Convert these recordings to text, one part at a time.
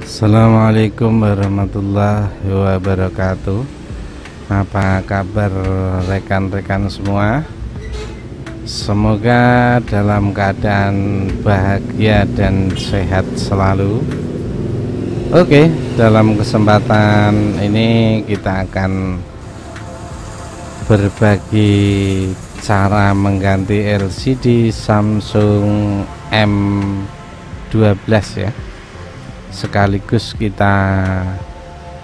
Assalamualaikum warahmatullahi wabarakatuh. Apa kabar rekan-rekan semua? Semoga dalam keadaan bahagia dan sehat selalu. Oke, dalam kesempatan ini kita akan berbagi cara mengganti LCD Samsung M12 ya. Sekaligus kita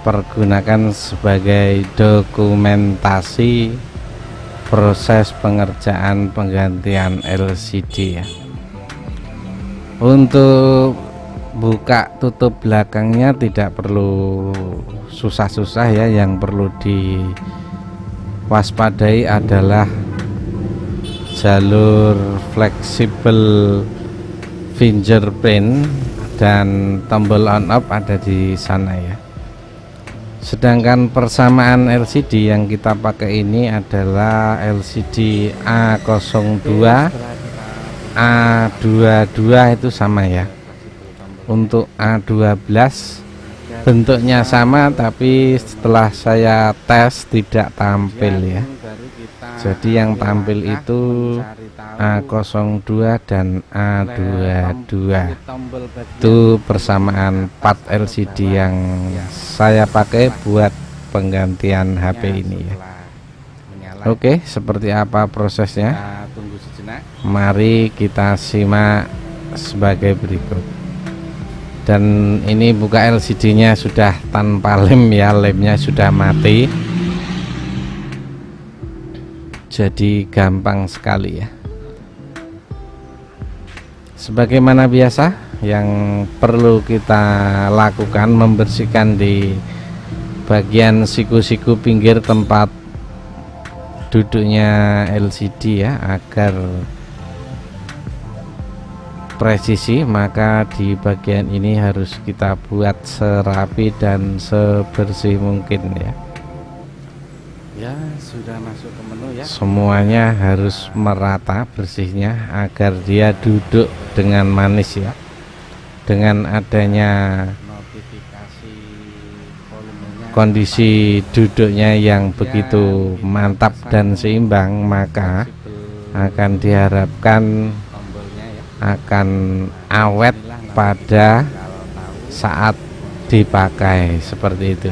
pergunakan sebagai dokumentasi proses pengerjaan penggantian LCD ya. Untuk buka tutup belakangnya tidak perlu susah-susah ya. Yang perlu diwaspadai adalah jalur fleksibel fingerprint dan tombol on off ada di sana ya. Sedangkan persamaan LCD yang kita pakai ini adalah LCD A02 A22 itu sama ya. Untuk A12 bentuknya sama, tapi setelah saya tes tidak tampil ya. Jadi yang tampil itu A02 dan A22. Itu persamaan part LCD yang saya pakai buat penggantian HP ini ya. Oke, seperti apa prosesnya? Mari kita simak sebagai berikut. Dan ini buka LCD-nya sudah tanpa lem ya, lemnya sudah mati. Jadi gampang sekali ya. Sebagaimana biasa, yang perlu kita lakukan membersihkan di bagian siku-siku pinggir tempat duduknya LCD ya, agar presisi. Maka di bagian ini harus kita buat serapi dan sebersih mungkin ya. Ya, sudah masuk ke menu ya. Semuanya harus merata bersihnya agar dia duduk dengan manis ya. Dengan adanya kondisi duduknya yang begitu mantap dan seimbang, maka akan diharapkan akan awet pada saat dipakai seperti itu.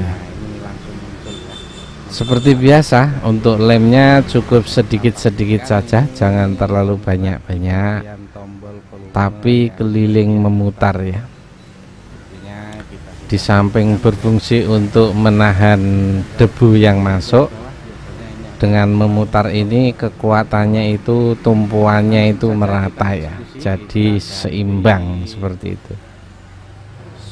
Seperti biasa, untuk lemnya cukup sedikit-sedikit saja, jangan terlalu banyak-banyak, tapi keliling memutar ya. Di samping berfungsi untuk menahan debu yang masuk, dengan memutar ini kekuatannya itu, tumpuannya itu merata ya, jadi seimbang seperti itu.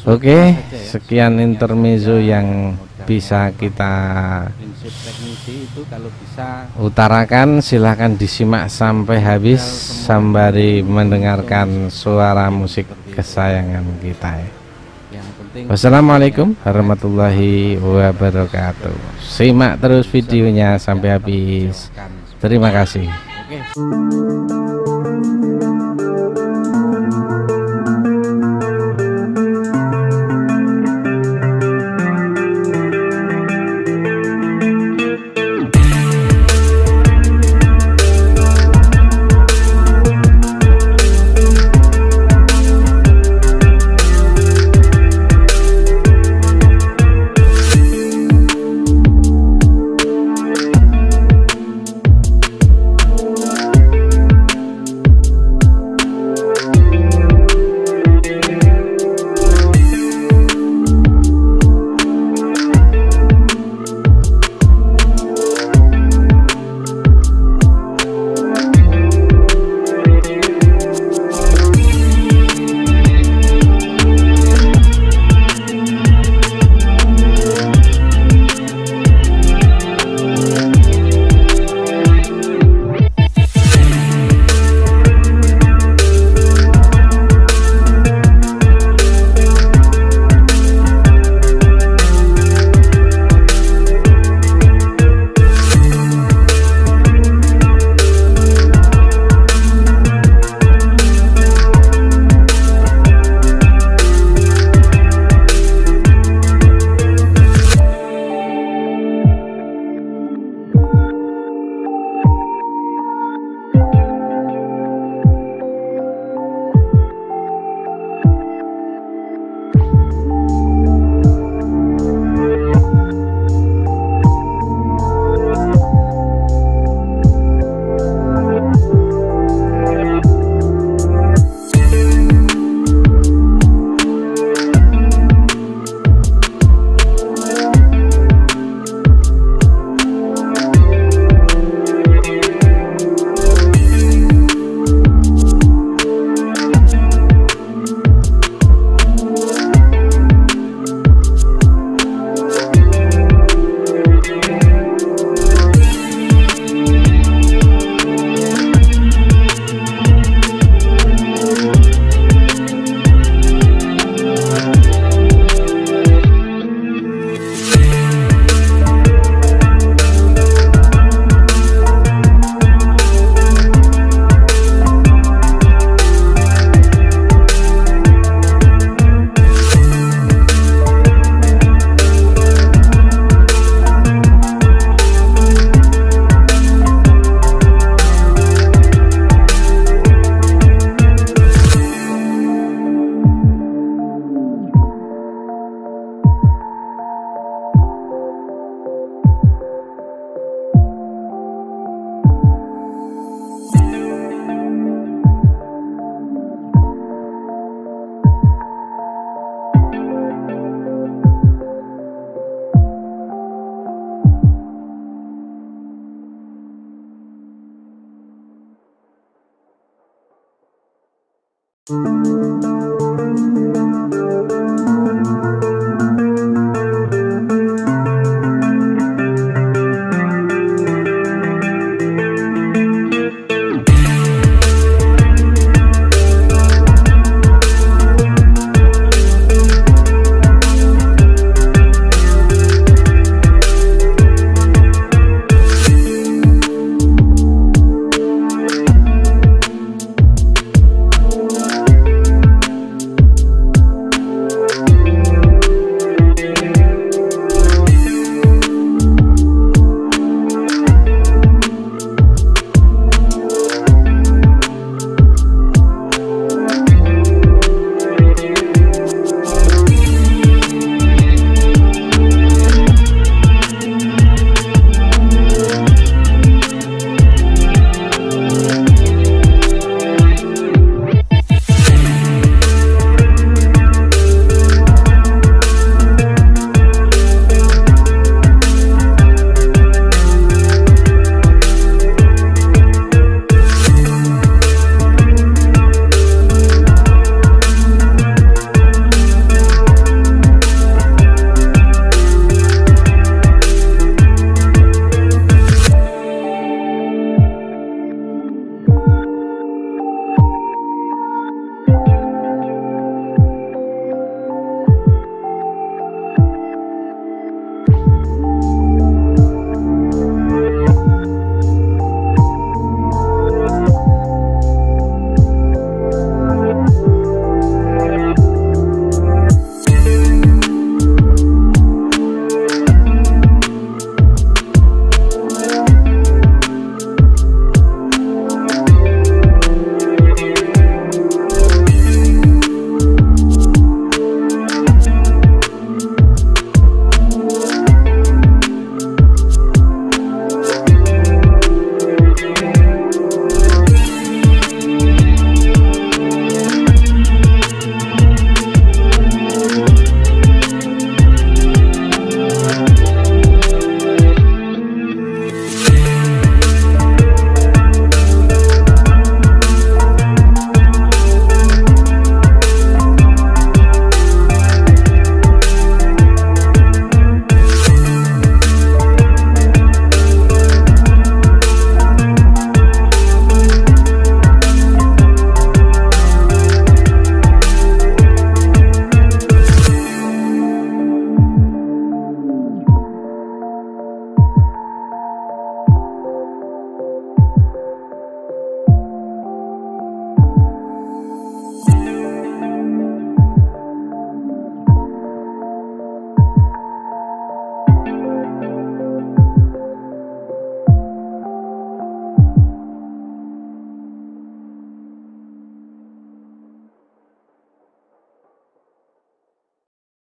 Oke, sekian intermezzo yang bisa kita utarakan. Silahkan disimak sampai habis sembari mendengarkan suara musik kesayangan kita ya. Wassalamualaikum warahmatullahi wabarakatuh. Simak terus videonya sampai habis. Terima kasih.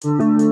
you.